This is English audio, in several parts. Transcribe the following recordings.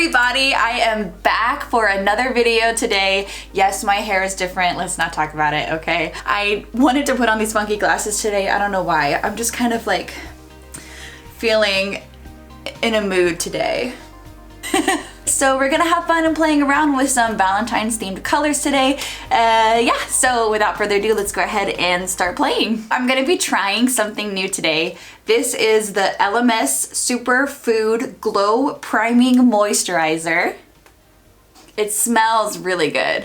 everybody, I am back for another video today. Yes, my hair is different. Let's not talk about it, okay? I wanted to put on these funky glasses today. I don't know why. I'm just kind of like feeling in a mood today. So we're gonna have fun and playing around with some Valentine's themed colors today. Yeah, so without further ado, let's go ahead and start playing. I'm gonna be trying something new today. This is the LMS Superfood Glow Priming Moisturizer. It smells really good.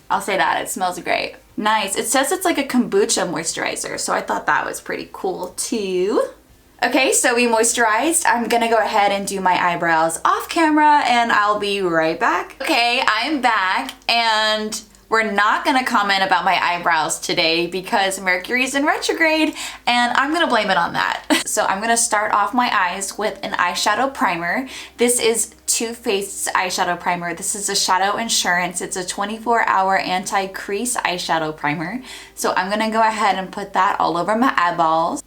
I'll say that, it smells great. Nice, it says it's like a kombucha moisturizer, so I thought that was pretty cool too. Okay, so we moisturized. I'm gonna go ahead and do my eyebrows off camera and I'll be right back. Okay, I'm back and we're not gonna comment about my eyebrows today because Mercury's in retrograde and I'm gonna blame it on that. So I'm gonna start off my eyes with an eyeshadow primer. This is Too Faced's eyeshadow primer. This is a Shadow Insurance. It's a 24-hour anti-crease eyeshadow primer. So I'm gonna go ahead and put that all over my eyeballs.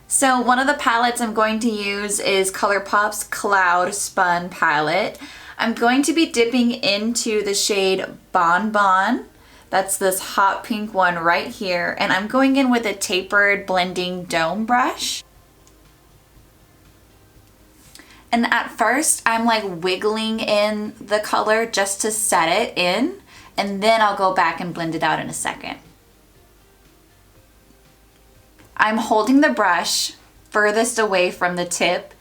So one of the palettes I'm going to use is ColourPop's Cloud Spun palette. I'm going to be dipping into the shade Bon Bon. That's this hot pink one right here. And I'm going in with a tapered blending dome brush. And at first I'm like wiggling in the color just to set it in. And then I'll go back and blend it out in a second. I'm holding the brush furthest away from the tip,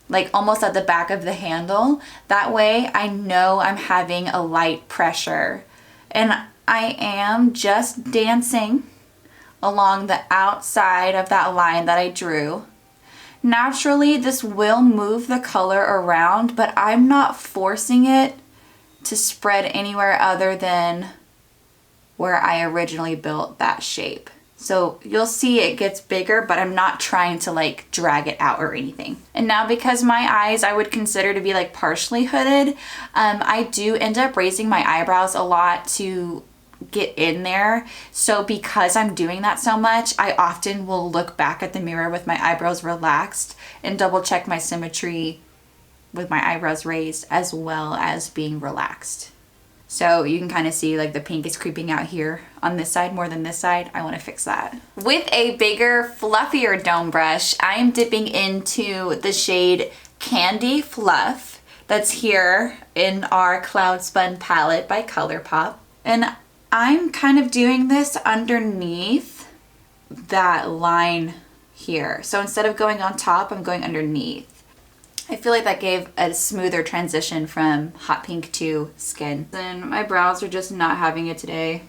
like almost at the back of the handle. That way I know I'm having a light pressure. And I am just dancing along the outside of that line that I drew. Naturally, this will move the color around, but I'm not forcing it to spread anywhere other than where I originally built that shape. So you'll see it gets bigger, but I'm not trying to like drag it out or anything. And now because my eyes I would consider to be like partially hooded, I do end up raising my eyebrows a lot to get in there. So because I'm doing that so much, I often will look back at the mirror with my eyebrows relaxed and double check my symmetry with my eyebrows raised as well as being relaxed. So you can kind of see like the pink is creeping out here on this side more than this side. I want to fix that. With a bigger, fluffier dome brush, I am dipping into the shade Candy Fluff that's here in our Cloud Spun palette by ColourPop. And I'm kind of doing this underneath that line here. So instead of going on top, I'm going underneath. I feel like that gave a smoother transition from hot pink to skin. Then my brows are just not having it today.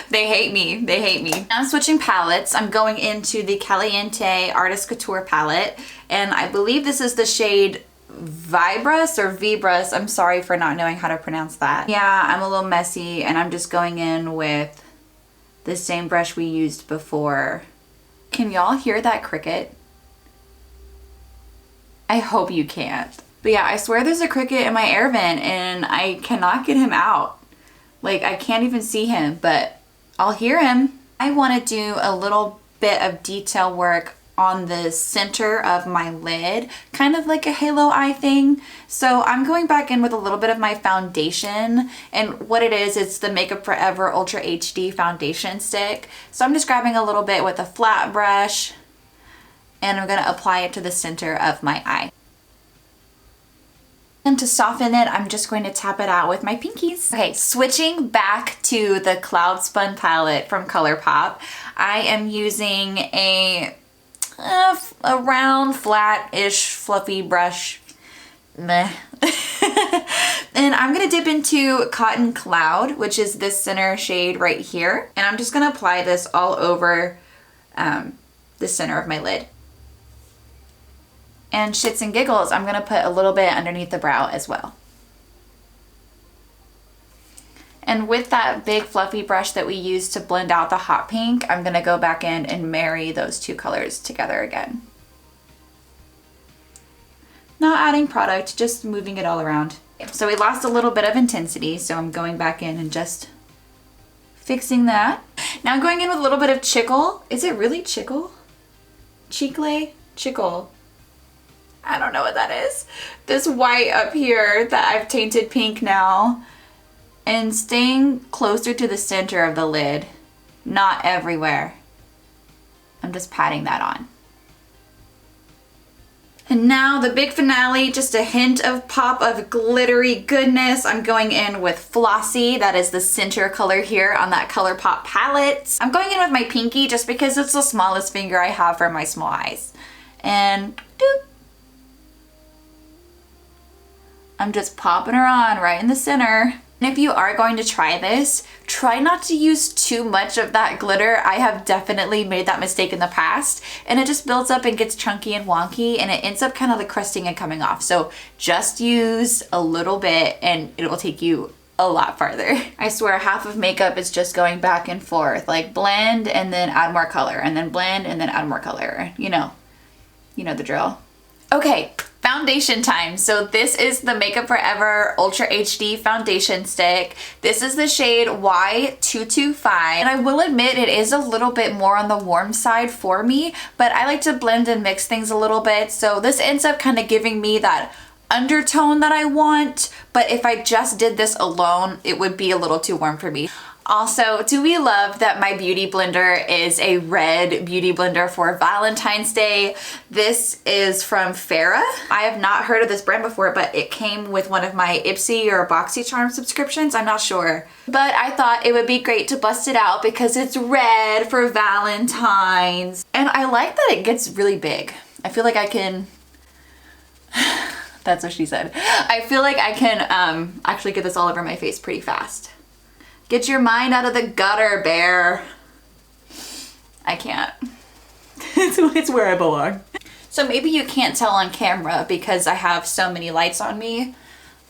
They hate me, they hate me. Now I'm switching palettes. I'm going into the Caliente Artist Couture palette, and I believe this is the shade Vibrus or Vibrus. I'm sorry for not knowing how to pronounce that. Yeah, I'm a little messy, and I'm just going in with the same brush we used before. Can y'all hear that cricket? I hope you can't. But yeah, I swear there's a cricket in my air vent and I cannot get him out. Like I can't even see him, but I'll hear him. I want to do a little bit of detail work on the center of my lid, kind of like a halo eye thing. So I'm going back in with a little bit of my foundation, and what it is, it's the Makeup Forever Ultra HD foundation stick. So I'm just grabbing a little bit with a flat brush, and I'm going to apply it to the center of my eye. And to soften it, I'm just going to tap it out with my pinkies. Okay, switching back to the Cloud Spun palette from ColourPop, I am using a round, flat-ish, fluffy brush. Meh. And I'm going to dip into Cotton Cloud, which is this center shade right here. And I'm just going to apply this all over the center of my lid. And shits and giggles, I'm gonna put a little bit underneath the brow as well. And with that big fluffy brush that we used to blend out the hot pink, I'm gonna go back in and marry those two colors together again. Not adding product, just moving it all around. So we lost a little bit of intensity, so I'm going back in and just fixing that. Now I'm going in with a little bit of chicle. Is it really chicle? Chicle? Chicle. I don't know what that is. This white up here that I've tainted pink now. And staying closer to the center of the lid, not everywhere. I'm just patting that on. And now the big finale, just a hint of pop of glittery goodness. I'm going in with Flossy. That is the center color here on that ColourPop palette. I'm going in with my pinky just because it's the smallest finger I have for my small eyes. And doop. I'm just popping her on right in the center. And if you are going to try this, try not to use too much of that glitter. I have definitely made that mistake in the past, and it just builds up and gets chunky and wonky, and it ends up kind of like crusting and coming off. So just use a little bit and it will take you a lot farther. I swear half of makeup is just going back and forth, like blend and then add more color, and then blend and then add more color. You know the drill. Okay, foundation time. So this is the Makeup Forever Ultra HD foundation stick. This is the shade Y225. And I will admit it is a little bit more on the warm side for me, but I like to blend and mix things a little bit. So this ends up kind of giving me that undertone that I want, but if I just did this alone, it would be a little too warm for me. Also, do we love that my beauty blender is a red beauty blender for Valentine's Day? This is from Farrah. I have not heard of this brand before, but it came with one of my Ipsy or BoxyCharm subscriptions. I'm not sure. But I thought it would be great to bust it out because it's red for Valentine's. And I like that it gets really big. I feel like I can... That's what she said. I feel like I can actually get this all over my face pretty fast. Get your mind out of the gutter, bear. I can't. It's where I belong. So maybe you can't tell on camera because I have so many lights on me,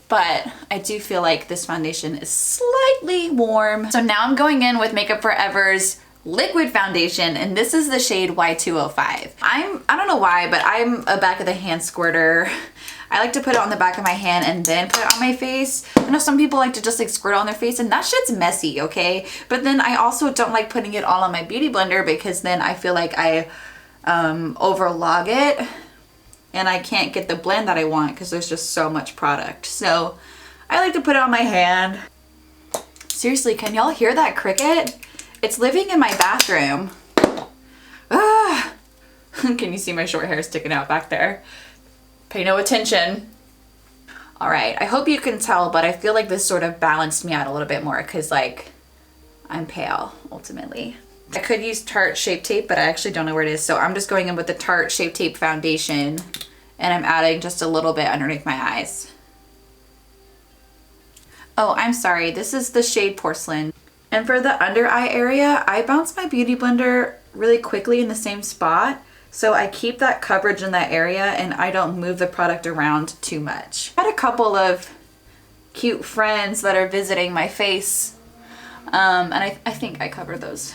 but I do feel like this foundation is slightly warm. So now I'm going in with Makeup Forever's liquid foundation, and this is the shade Y205. I don't know why, but I'm a back of the hand squirter. I like to put it on the back of my hand and then put it on my face. I know some people like to just like squirt it on their face, and that shit's messy, okay? But then I also don't like putting it all on my beauty blender because then I feel like I overlog it and I can't get the blend that I want because there's just so much product. So I like to put it on my hand. Seriously, can y'all hear that cricket? It's living in my bathroom. Ah! Can you see my short hair sticking out back there? Pay no attention. All right, I hope you can tell, but I feel like this sort of balanced me out a little bit more because like I'm pale ultimately. I could use Tarte Shape Tape, but I actually don't know where it is. So I'm just going in with the Tarte Shape Tape foundation, and I'm adding just a little bit underneath my eyes. Oh, I'm sorry, this is the shade Porcelain. And for the under eye area, I bounce my beauty blender really quickly in the same spot. So I keep that coverage in that area and I don't move the product around too much. I had a couple of cute friends that are visiting my face, and I think I covered those.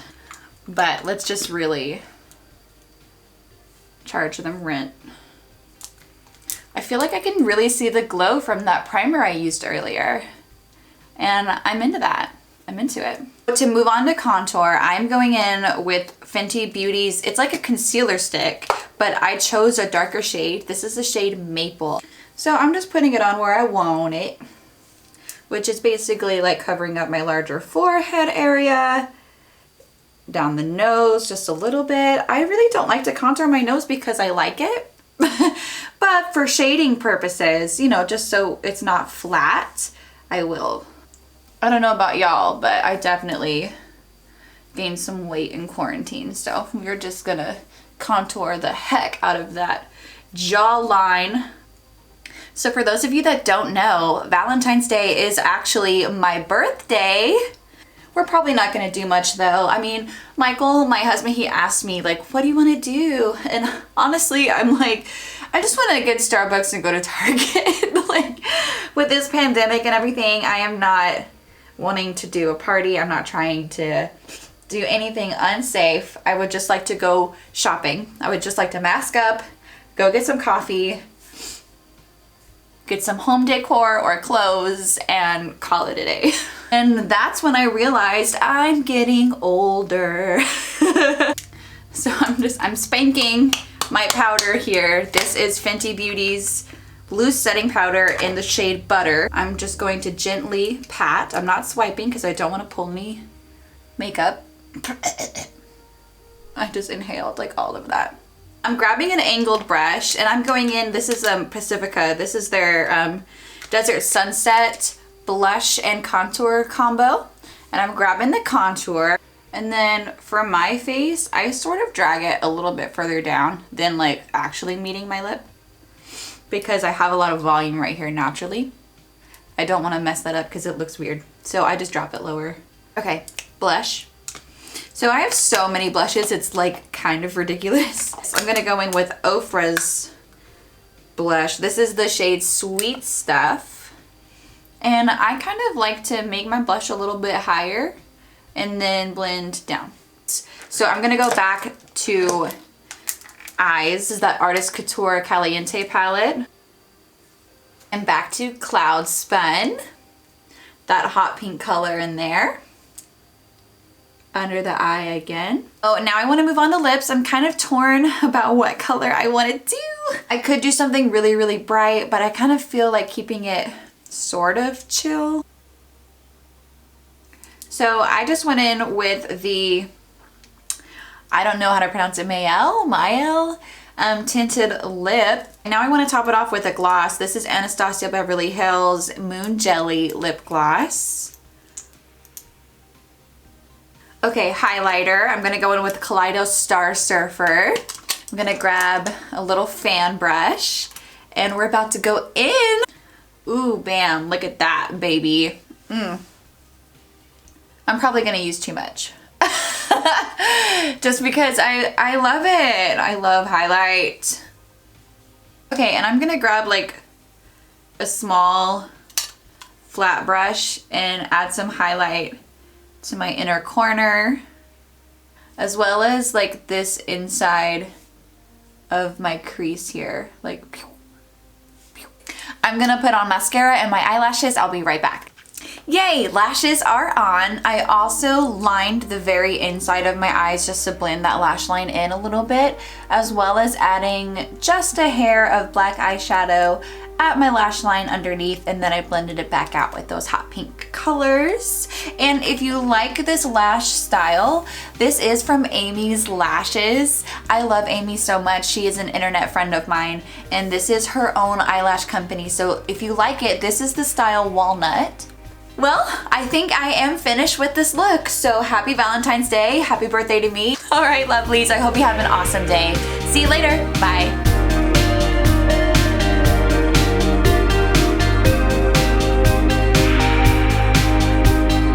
But let's just really charge them rent. I feel like I can really see the glow from that primer I used earlier, and I'm into that. I'm into it. To move on to contour, I'm going in with Fenty Beauty's, it's like a concealer stick, but I chose a darker shade. This is the shade Maple. So I'm just putting it on where I want it, which is basically like covering up my larger forehead area, down the nose just a little bit. I really don't like to contour my nose because I like it, but for shading purposes, you know, just so it's not flat, I will. I don't know about y'all, but I definitely gained some weight in quarantine, so we're just gonna contour the heck out of that jawline. So for those of you that don't know, Valentine's Day is actually my birthday. We're probably not gonna do much though. I mean, Michael, my husband, he asked me like, what do you wanna do? And honestly, I'm like, I just wanna get Starbucks and go to Target. Like with this pandemic and everything, I am not wanting to do a party. I'm not trying to do anything unsafe. I would just like to go shopping. I would just like to mask up, go get some coffee, get some home decor or clothes, and call it a day. And that's when I realized I'm getting older. So I'm spanking my powder here. This is Fenty Beauty's loose setting powder in the shade Butter. I'm just going to gently pat. I'm not swiping because I don't want to pull any makeup. I just inhaled like all of that. I'm grabbing an angled brush and I'm going in, this is Pacifica. This is their Desert Sunset blush and contour combo. And I'm grabbing the contour. And then for my face, I sort of drag it a little bit further down than like actually meeting my lip, because I have a lot of volume right here naturally. I don't want to mess that up because it looks weird. So I just drop it lower. Okay, blush. So I have so many blushes, it's like kind of ridiculous. So I'm gonna go in with Ofra's blush. This is the shade Sweet Stuff. And I kind of like to make my blush a little bit higher and then blend down. So I'm gonna go back to Eyes. This is that Artist Couture Caliente palette. And back to Cloud Spun. That hot pink color in there. Under the eye again. Oh, now I want to move on to lips. I'm kind of torn about what color I want to do. I could do something really, really bright, but I kind of feel like keeping it sort of chill. So I just went in with the, I don't know how to pronounce it, Mael tinted lip. Now I want to top it off with a gloss. This is Anastasia Beverly Hills Moon Jelly Lip Gloss. Okay, highlighter. I'm gonna go in with Kaleido Star Surfer. I'm gonna grab a little fan brush and we're about to go in. Ooh, bam, look at that, baby. I'm probably gonna use too much. Just because I love it. I love highlight. Okay, and I'm gonna grab like a small flat brush and add some highlight to my inner corner, as well as like this inside of my crease here. Like, pew, pew. I'm gonna put on mascara and my eyelashes. I'll be right back. Yay, lashes are on. I also lined the very inside of my eyes just to blend that lash line in a little bit, as well as adding just a hair of black eyeshadow at my lash line underneath, and then I blended it back out with those hot pink colors. And if you like this lash style, this is from Amy's Lashes. I love Amy so much. She is an internet friend of mine, and this is her own eyelash company. So if you like it, this is the style Walnut. Well, I think I am finished with this look. So happy Valentine's Day. Happy birthday to me. All right, lovelies. I hope you have an awesome day. See you later. Bye.